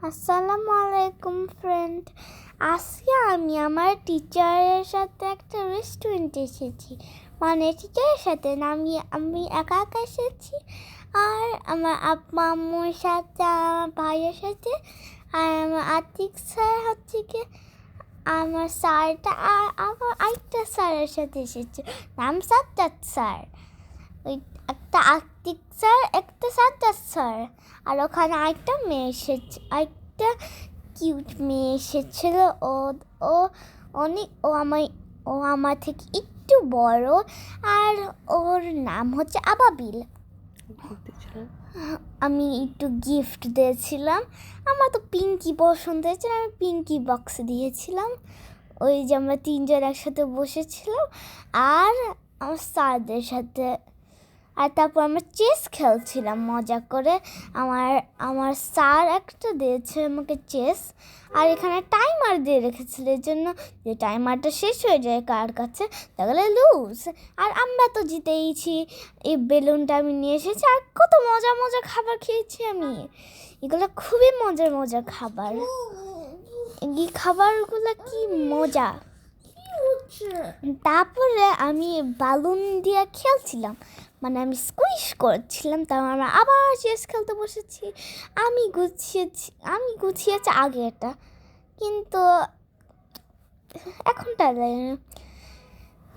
আসসালামু আলাইকুম ফ্রেন্ড। আজকে আমি আমার টিচারের সাথে একটা রেস্টুরেন্টে এসেছি, মানে টিচারের সাথে না, আমি একা একা এসেছি। আর আমার আব্বা আম্মুর সাথে, আমার ভাইয়ের সাথে, আর আমার আতিক স্যার হচ্ছে কি আমার স্যারটা, আর আমার আরেকটা স্যারের সাথে এসেছি, নাম সাজ্জাদ স্যার। ওই একটা আতিক স্যার, একটা সাজ্জাদ স্যার, আর ওখানে আরেকটা মেয়ে এসেছে, আরেকটা কিউট মেয়ে এসেছিল। ও ও অনেক ও আমার থেকে একটু বড়, আর ওর নাম হচ্ছে আবাবিল। আমি একটু গিফট দিয়েছিলাম, আমার তো পিঙ্কি পছন্দ হয়েছিল, আমি পিঙ্কি বক্স দিয়েছিলাম। ওই যে আমরা তিনজন একসাথে বসেছিলাম আর আমার স্যারদের সাথে, আর তারপর আমরা চেস খেলছিলাম মজা করে। আমার স্যার একটা দিয়েছে আমাকে চেস, আর এখানে টাইমার দিয়ে রেখেছিল, এর জন্য যে টাইমারটা শেষ হয়ে যায় কার কাছে তাহলে লুজ। আর আমরা তো জিতেইছি। এই বেলুনটা আমি নিয়ে এসেছি, আর কত মজা মজা খাবার খেয়েছি আমি। এগুলো খুবই মজার মজার খাবার, এই খাবারগুলো কি মজা। তারপরে আমি বালুন দিয়ে খেলছিলাম, মানে আমি স্কুইশ করছিলাম। তারপর আমরা আবার চেস খেলতে বসেছি। আমি গুছিয়েছি আগে এটা, কিন্তু এখনটা দেয় না।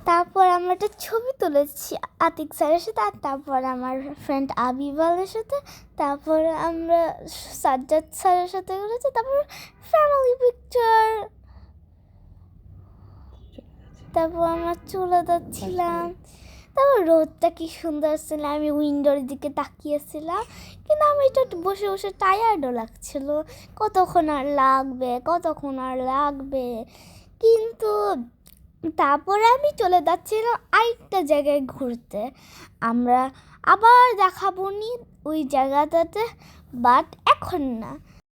তারপর আমরা একটা ছবি তুলেছি আতিক স্যারের সাথে, আর তারপর আমার ফ্রেন্ড আবিবালের সাথে, তারপর আমরা সাজ্জাদ স্যারের সাথে করেছি, তারপর ফ্যামিলি পিকচার। তারপর আমরা চলে যাচ্ছিলাম, তারপর রোদটা কি সুন্দর ছিল, আমি উইন্ডোর দিকে তাকিয়েছিলাম, কিন্তু আমি একটু বসে বসে টায়ার্ডও লাগছিল। কতক্ষণ আর লাগবে। কিন্তু তারপরে আমি চলে যাচ্ছিলাম আরেকটা জায়গায় ঘুরতে। আমরা আবার দেখাবো নি ওই জায়গাটাতে, বাট এখন না।